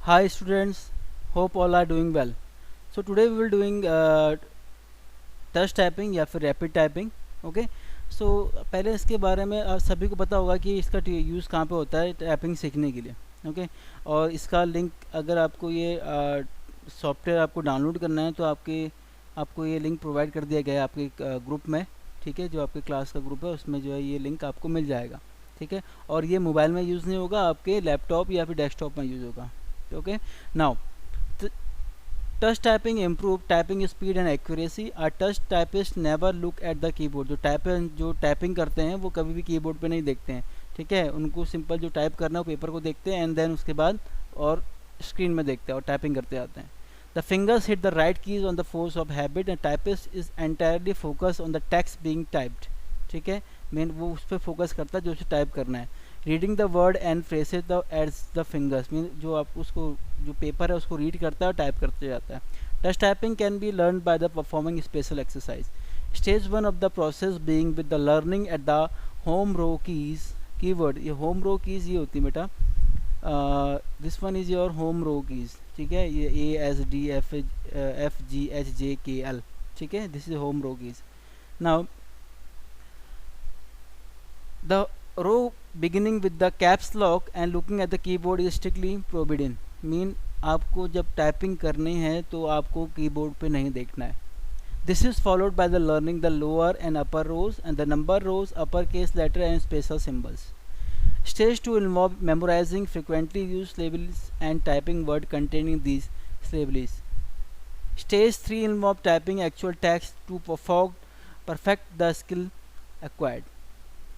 Hi students, hope all are doing well. So today we will doing touch typing या फिर rapid typing. Okay, सो पहले इसके बारे में आप सभी को पता होगा कि इसका यूज़ कहाँ पे होता है टाइपिंग सीखने के लिए. ओके, और इसका लिंक अगर आपको ये सॉफ्टवेयर आपको डाउनलोड करना है तो आपको ये लिंक प्रोवाइड कर दिया गया है आपके ग्रुप में. ठीक है, जो आपके क्लास का ग्रुप है उसमें जो है ये लिंक आपको मिल जाएगा. ठीक है, और ये मोबाइल में यूज़ नहीं होगा, आपके लैपटॉप या फिर डेस्कटॉप में यूज़ होगा. Okay, now touch typing improve typing speed and accuracy. A touch typist never look at the keyboard. जो टाइपिंग करते हैं वो कभी भी कीबोर्ड पे नहीं देखते हैं. ठीक है, उनको सिंपल जो टाइप करना है वो पेपर को देखते हैं एंड देन उसके बाद और स्क्रीन में देखते हैं और टाइपिंग करते आते हैं. The fingers hit the right keys on the force of habit and typist is entirely focus on the text being typed. ठीक है, मेन वो उस पर फोकस करता है जो उसे टाइप करना है. Reading the word and phrases the aids the fingers mean जो आप उसको जो पेपर है उसको रीड करता है और टाइप करते जाता है. Touch typing can be learn by the performing special exercise. Stage one of the process being with the learning at the home row keys keyword. ये होम रो कीज ये होती है बेटा, this one is your home row keys. ठीक है, ये ASDFGHJKL. ठीक है, this is home row keys. Now the row beginning with the caps lock and looking at the keyboard is strictly forbidden. Mean आपको जब टाइपिंग करनी है तो आपको कीबोर्ड पे नहीं देखना है. This is followed by the learning the lower and upper rows and the number rows, upper case letter and special symbols. Stage 2 involve memorizing frequently used syllables and typing word containing these syllables. Stage 3 involve typing actual text to perfect the skill acquired.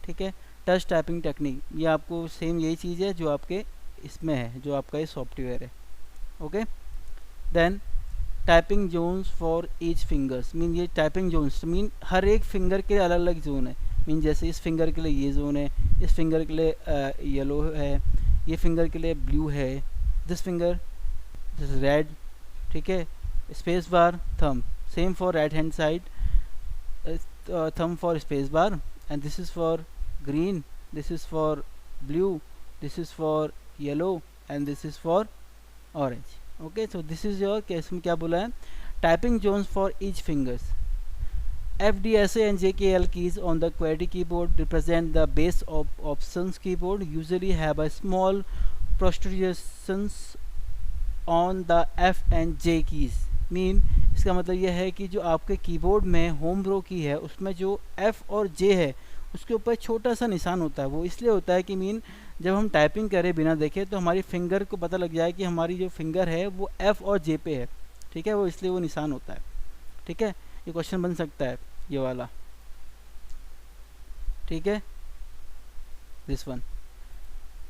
ठीक है, touch typing technique ये आपको same यही चीज़ है जो आपके इसमें है, जो आपका ये सॉफ्टवेयर है. Okay, then typing zones for each fingers. Mean ये टाइपिंग जोन्स मीन हर एक फिंगर के अलग अलग जोन है. मीन जैसे इस फिंगर के लिए ये जोन है, इस फिंगर के लिए येलो है, ये फिंगर के लिए ब्लू है, दिस फिंगर दिस रेड. ठीक है, space bar thumb same for right hand side, thumb for space bar and this is for green, this is for blue, this is for yellow and this is for orange. Okay, so this is your case में क्या बोला है, typing zones for each fingers. FDSA and JKL keys on the QWERTY keyboard represent the base of options keyboard, usually have a small protrusions on the F and J keys. Mean इसका मतलब यह है कि जो आपके keyboard में home रो की है उसमें जो F और J है उसके ऊपर छोटा सा निशान होता है. वो इसलिए होता है कि मीन जब हम टाइपिंग करें बिना देखे तो हमारी फिंगर को पता लग जाए कि हमारी जो फिंगर है वो F और J पे है. ठीक है, वो इसलिए वो निशान होता है. ठीक है, ये क्वेश्चन बन सकता है ये वाला. ठीक है, this one.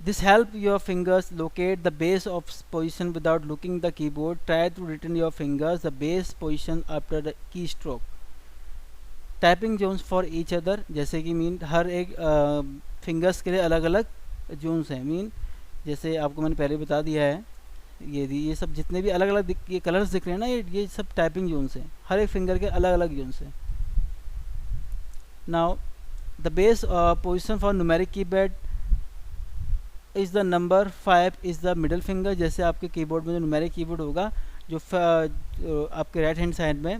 This help your fingers locate the base of position without looking the keyboard. Try to return your fingers the base position after the keystroke. Typing zones for each other, जैसे कि mean हर एक fingers के लिए अलग अलग Jones हैं. Mean जैसे आपको मैंने पहले बता दिया है, ये सब जितने भी अलग अलग ये कलर्स दिख रहे हैं ना, ये सब टाइपिंग जोन्स हैं. हर एक फिंगर के अलग अलग जोन्स हैं. Now the base position for numeric keypad is the number 5 is the middle finger. जैसे आपके कीबोर्ड में जो न्यूमेरिक कीबोर्ड होगा, जो आपके राइट हैंड साइड में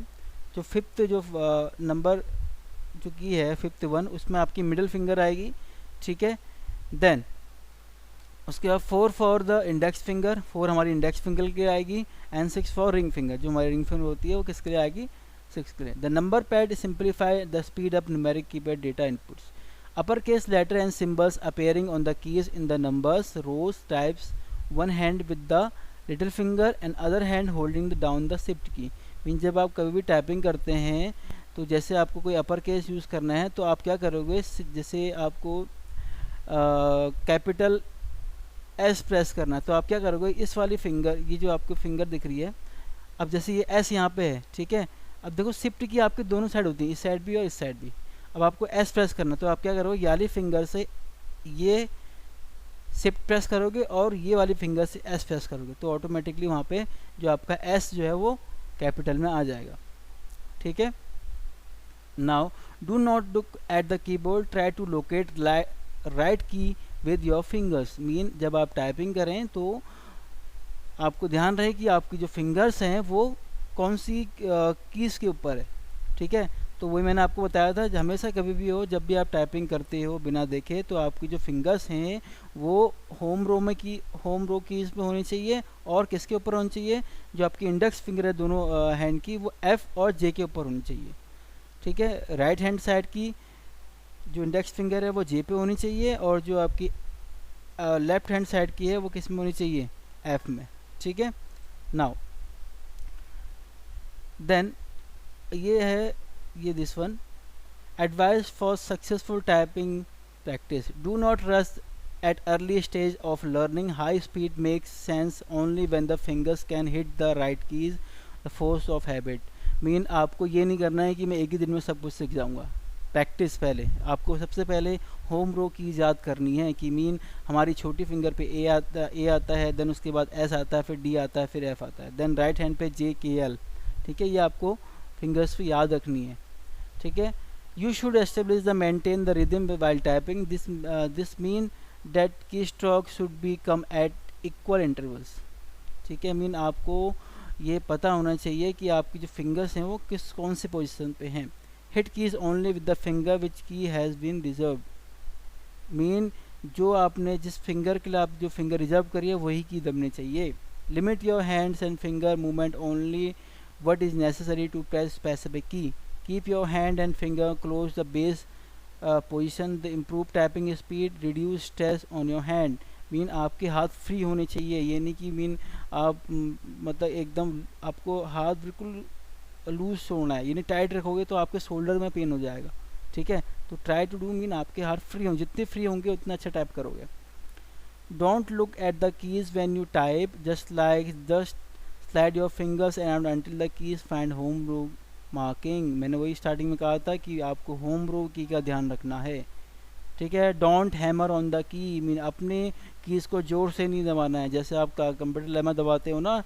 जो फिफ्थ जो नंबर जो की है 5th वन, उसमें आपकी मिडल फिंगर आएगी. ठीक है, देन उसके बाद 4 फॉर द इंडेक्स फिंगर, 4 हमारी इंडेक्स फिंगर के लिए आएगी एंड 6 फॉर रिंग फिंगर. जो हमारी रिंग फिंगर होती है वो किसके लिए आएगी, 6 के लिए. The number pad simplify the speed of numeric keypad data inputs. Uppercase letter and symbols appearing on the keys in the numbers rows types one hand with the little finger and other hand holding down the shift key. Mean जब आप कभी भी typing करते हैं तो जैसे आपको कोई अपर केस यूज़ करना है तो आप क्या करोगे, जैसे आपको कैपिटल S प्रेस करना है तो आप क्या करोगे, इस वाली फिंगर, ये जो आपको फिंगर दिख रही है, अब जैसे ये S यहाँ पे है. ठीक है, अब देखो शिफ्ट की आपके दोनों साइड होती है, इस साइड भी और इस साइड भी. अब आपको S प्रेस करना तो आप क्या करोगे, ये वाली फिंगर से ये शिफ्ट प्रेस करोगे और ये वाली फिंगर से S प्रेस करोगे तो ऑटोमेटिकली वहाँ पे जो आपका S जो है वो कैपिटल में आ जाएगा. ठीक है, now do not look at the keyboard, try to locate right key with your fingers. Mean जब आप टाइपिंग करें तो आपको ध्यान रहे कि आपकी जो फिंगर्स हैं वो कौन सी कीज़ के ऊपर है, ठीक है। तो वही मैंने आपको बताया था, हमेशा कभी भी हो जब भी आप टाइपिंग करते हो बिना देखे, तो आपकी जो फिंगर्स हैं वो होम रो कीज़ पे होनी चाहिए, और किसके ऊपर होनी चाहिए, जो आपकी इंडेक्स फिंगर है दोनों हैंड की, वो एफ़ और जे के ऊपर होनी चाहिए, ठीक है। राइट हैंड साइड की जो इंडेक्स फिंगर है वो जे पे होनी चाहिए, और जो आपकी लेफ्ट हैंड साइड की है वो किस में होनी चाहिए, एफ में, ठीक है। नाउ देन ये है, ये this one, advice for successful typing practice, do not rush at early stage of learning. High speed makes sense only when the fingers can hit the right keys, the force of habit. Mean आपको ये नहीं करना है कि मैं एक ही दिन में सब कुछ सीख जाऊंगा। प्रैक्टिस पहले आपको सबसे पहले होम रो कीज याद करनी है, कि मीन हमारी छोटी फिंगर पे ए आता है, देन उसके बाद एस आता है, फिर डी आता है, फिर एफ आता है, देन राइट हैंड पे जे के एल, ठीक है। ये आपको फिंगर्स पे याद रखनी है, ठीक है। You should establish the maintain the rhythm while typing, this mean that keystroke should be come at equal intervals, ठीक है। मीन आपको ये पता होना चाहिए कि आपकी जो फिंगर्स हैं वो कौन से पोजीशन पे हैं। Hit keys only with the finger which key has been reserve, mean जो आपने जिस फिंगर के लिए आप जो फिंगर रिजर्व करी है वही की दबनी चाहिए। Limit your hands and finger movement only what is necessary to press specific key. Keep your hand and finger close the base position. The improve typing speed, reduce stress on your hand. Mean आपके हाथ free होने चाहिए, ये नहीं कि mean आप मतलब एकदम आपको हाथ बिल्कुल लूज छोड़ना है, यानी टाइट रखोगे तो आपके शोल्डर में पेन हो जाएगा, ठीक है। तो ट्राई टू डू मीन आपके हाथ फ्री हों, जितने फ्री होंगे उतना अच्छा टाइप करोगे। Don't look at the keys when you type, just slide your fingers around until the keys find home row marking. मैंने वही स्टार्टिंग में कहा था कि आपको होम रो की का ध्यान रखना है, ठीक है। Don't hammer on the key, mean अपने कीज़ को जोर से नहीं दबाना है, जैसे आप कंप्यूटर लैब में दबाते हो ना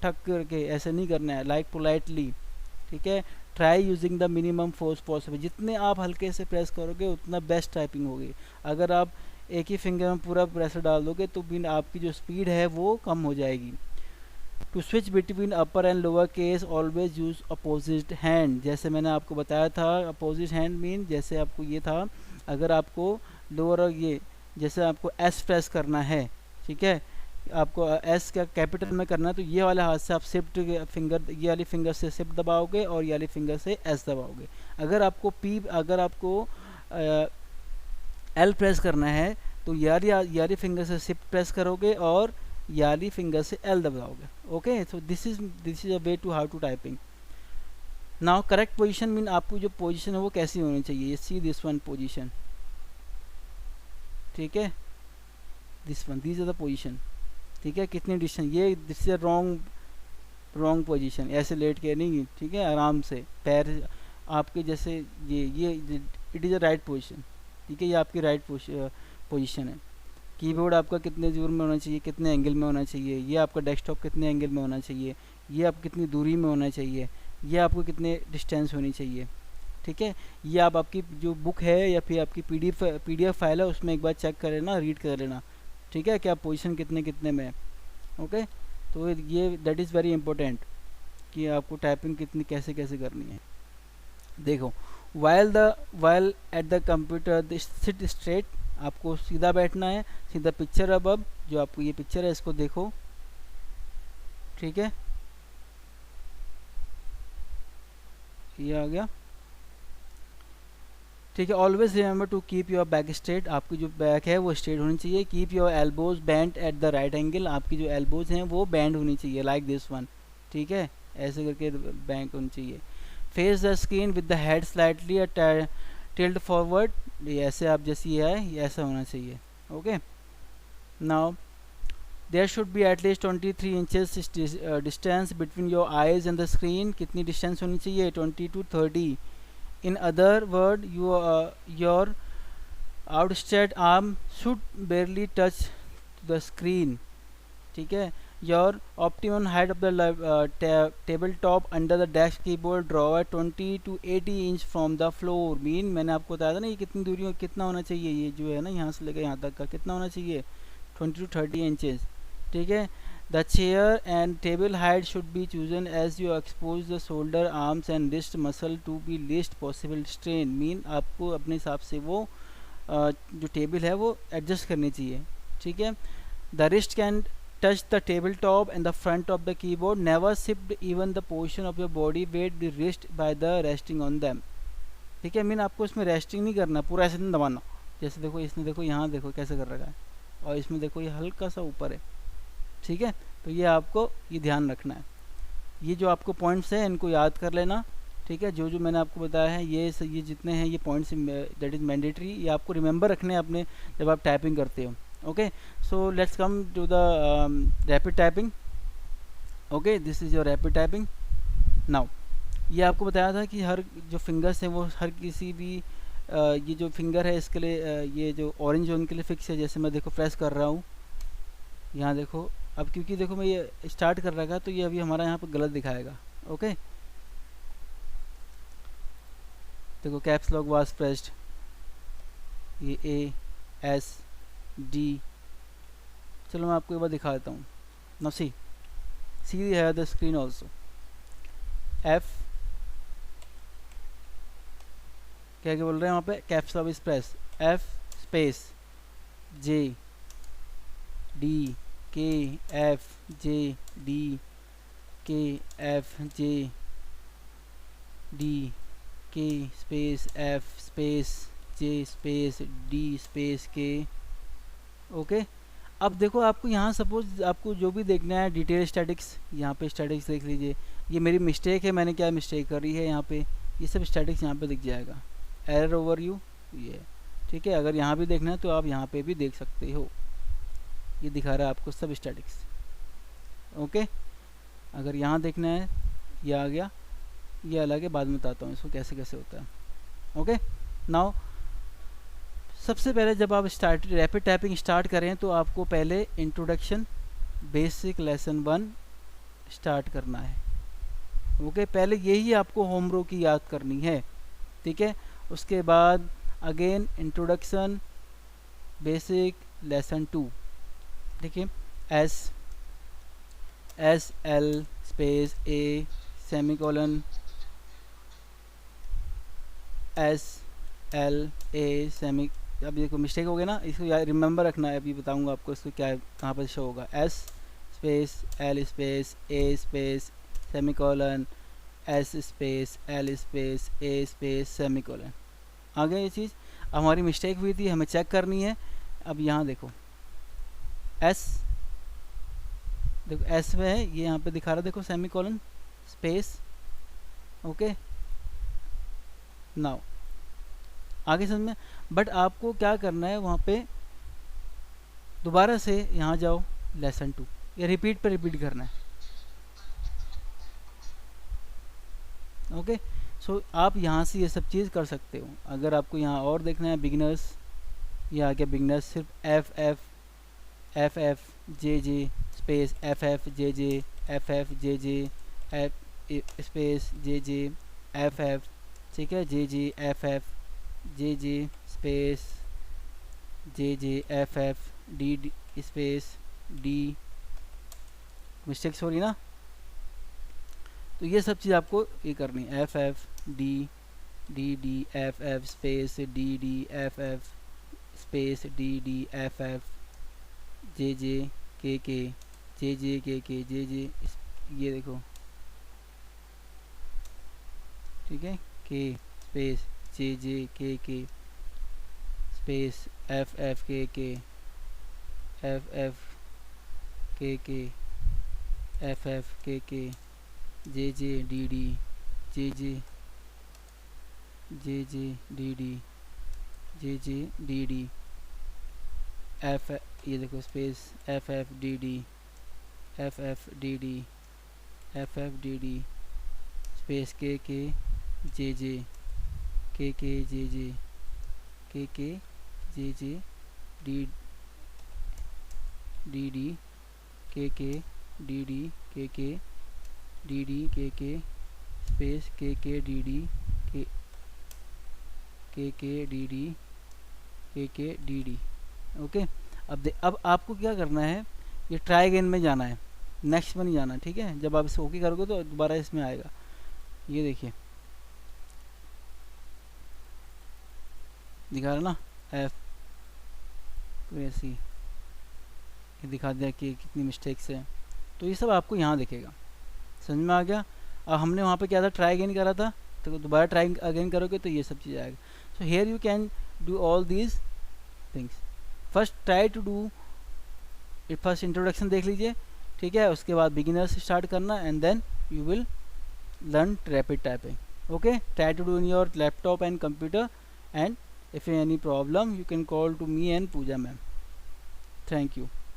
ठक करके, ऐसे नहीं करना है, लाइक पोलाइटली, ठीक है। Try using the minimum force possible, जितने आप हल्के से प्रेस करोगे उतना बेस्ट टाइपिंग होगी। अगर आप एक ही फिंगर में पूरा प्रेशर डाल दोगे तो मीन आपकी जो स्पीड है वो कम हो जाएगी। To switch between upper and lower case always use opposite hand, जैसे मैंने आपको बताया था अपोजिट हैंड मीन जैसे आपको ये था, अगर आपको लोअर और ये जैसे आपको एस प्रेस करना है, ठीक है, आपको एस का कैपिटल में करना है, तो ये वाले हाथ से आप शिफ्ट फिंगर, ये वाली फिंगर से शिफ्ट दबाओगे और ये वाली फिंगर से एस दबाओगे। अगर आपको एल प्रेस करना है तो यारी फिंगर से शिफ्ट प्रेस करोगे और यारी फिंगर से एल दबाओगे, okay. So this is a way to how to typing. Now correct position mean आपको जो पोजीशन है वो कैसी होनी चाहिए, सी दिस वन पोजीशन, ठीक है, this one, this is the position, ठीक है। कितनी डिस्टेंस, ये दिस इज रॉन्ग पोजीशन, ऐसे लेट के नहीं, ठीक है, आराम से पैर आपके जैसे ये it is a right position, ठीक है, ये आपकी राइट पोजीशन है। कीबोर्ड आपका कितने दूर में होना चाहिए, कितने एंगल में होना चाहिए, ये आपका डेस्कटॉप कितने एंगल में होना चाहिए, ये आप कितनी दूरी में होना चाहिए, ये आपको कितने डिस्टेंस होनी चाहिए, ठीक है। ये आप आपकी जो बुक है या फिर आपकी पीडीएफ फाइल है उसमें एक बार चेक कर लेना, रीड कर लेना, ठीक है, क्या पोजीशन कितने में है, ओके। तो ये दैट इज़ वेरी इंपॉर्टेंट कि आपको टाइपिंग कितनी कैसे करनी है। देखो, while at the computer seat straight, आपको सीधा बैठना है, सीधा पिक्चर अब जो आपको ये पिक्चर है इसको देखो, ठीक है, ये आ गया, ठीक है। Always remember to keep your back straight, आपकी जो बैक है वो स्ट्रेट होनी चाहिए। Keep your elbows bent at the right angle, आपकी जो एल्बोज हैं वो बैंड होनी चाहिए, लाइक दिस वन, ठीक है, ऐसे करके बैंक होनी चाहिए। Face the screen with the head slightly tilt forward, ऐसे आप जैसे ये है ये ऐसा होना चाहिए, okay. Now there should be at least 23 inches distance between your eyes and the screen, कितनी डिस्टेंस होनी चाहिए, 20 to 30। In other word your outstretched arm should barely touch the screen, ठीक है। Your optimum height of the table top under the desk keyboard drawer 20 to 80 inch from the floor, mean मैंने आपको बताया था ना ये कितनी दूरी कितना होना चाहिए, ये जो है ना यहाँ से लेकर यहाँ तक का कितना होना चाहिए, 20 to 30 इंचेस, ठीक है। The chair and table height should be chosen as you expose the shoulder, arms and wrist muscle to be least possible strain. Mean आपको अपने हिसाब से वो जो टेबल है वो एडजस्ट करनी चाहिए, ठीक है. The wrist can touch the tabletop and the front of the keyboard. Never shift even the portion of your body weight the wrist by the resting on them. ठीक है, मीन आपको इसमें रेस्टिंग नहीं करना, पूरा ऐसे नहीं दबाना. जैसे देखो इसने, देखो यहाँ देखो कैसे कर रखा है, और इसमें देखो ये हल्का सा ऊपर है, ठीक है. तो ये आपको ये ध्यान रखना है. ये जो आपको पॉइंट्स है इनको याद कर लेना, ठीक है. जो जो मैंने आपको बताया है ये जितने हैं ये पॉइंट्स दैट इज़ मैंडेटरी, ये आपको रिमेंबर रखने हैं अपने जब आप टाइपिंग करते हो. Okay, so let's come to the rapid typing. Okay, this is your rapid typing. Now ये आपको बताया था कि हर जो फिंगर्स हैं वो हर किसी भी ये जो फिंगर है इसके लिए ये जो ऑरेंज जोन के लिए फिक्स है. जैसे मैं देखो प्रेस कर रहा हूँ यहाँ देखो, अब क्योंकि देखो मैं ये स्टार्ट कर रखा तो ये अभी हमारा यहाँ पर गलत दिखाएगा. ओके, देखो कैप्स लॉक वाज प्रेस्ड, ये ए एस डी. चलो मैं आपको एक बार दिखा देता हूँ. नाउ सी है द स्क्रीन ऑल्सो. एफ क्या क्या बोल रहे हैं वहाँ पे, caps lock is press, F space J D के एफ जे डी के एफ जे डी के स्पेस एफ स्पेस जे स्पेस डी स्पेस के. ओके, अब देखो आपको यहाँ सपोज आपको जो भी देखना है डिटेल स्टैटिक्स, यहाँ पे स्टैटिक्स देख लीजिए. ये मेरी मिस्टेक है, मैंने क्या मिस्टेक करी है यहाँ पे, ये सब स्टैटिक्स यहाँ पे दिख जाएगा. एरर ओवरव्यू ये, ठीक है. अगर यहाँ भी देखना है तो आप यहाँ पे भी देख सकते हो, ये दिखा रहा है आपको सब स्टैटिक्स. ओके, अगर यहाँ देखना है ये आ गया, ये अलग है, बाद में बताता हूँ इसको कैसे कैसे होता है. ओके, नाउ सबसे पहले जब आप रैपिड टाइपिंग स्टार्ट करें तो आपको पहले इंट्रोडक्शन बेसिक लेसन 1 स्टार्ट करना है. ओके, पहले यही आपको होम रो की याद करनी है, ठीक है. उसके बाद अगेन इंट्रोडक्शन बेसिक लेसन 2, ठीक है. S L space A semicolon S L a semi. अब देखो मिस्टेक हो गया ना, इसको याद रिमेंबर रखना है. अभी बताऊंगा आपको इसको क्या कहाँ पर शो होगा. S space L space A space semicolon S space L space A space semicolon. आ गया ये चीज़. अब हमारी मिस्टेक हुई थी, हमें चेक करनी है. अब यहाँ देखो एस, देखो एस में है ये यहाँ पे दिखा रहा, देखो सेमीकोलन स्पेस. ओके, नाउ आगे समझ में. बट आपको क्या करना है, वहाँ पे दोबारा से यहाँ जाओ लेसन 2, या रिपीट पे रिपीट करना है. ओके, सो आप यहाँ से ये सब चीज़ कर सकते हो. अगर आपको यहाँ और देखना है बिगिनर्स, ये आ गया बिगिनर्स. सिर्फ F F F F J J space F F J J F F J J F space J J F F, ठीक है. J J F F J J space J J F F D D space D. Mistakes हो रही ना, तो ये सब चीज़ आपको ये करनी है. F F D D D F F space D D F F space D D F F J J K J J K J जे. ये देखो, ठीक है. के स्पेस जे जे के स्पेस एफ एफ के एफ एफ के F F के J जे D D J जे जे जे D D J जे D D F. ये देखो space F F D D F F D D F F D D space के J J K J J K J जे D D D के D D के D D के space के D D के D D के D D. Okay, अब आपको क्या करना है, ये ट्राई अगेन में जाना है. नेक्स्ट में नहीं जाना, ठीक है। जब आप इसे ओके करोगे तो दोबारा इसमें आएगा। ये देखिए दिखा रहा ना एफ ऐसी, ये दिखा दिया कि कितनी मिस्टेक्स है। तो ये सब आपको यहाँ दिखेगा। समझ में आ गया। अब हमने वहाँ पे क्या था, ट्राई अगेन करा था, तो दोबारा ट्राई अगेन करोगे तो ये सब चीज़ आएगा। So here you can do all these things. First try to do it, first introduction देख लीजिए, ठीक है। उसके बाद बिगिनर से स्टार्ट करना and then you will learn rapid typing. Okay, try to do in your laptop and computer, and if any problem you can call to me and Pooja ma'am. Thank you.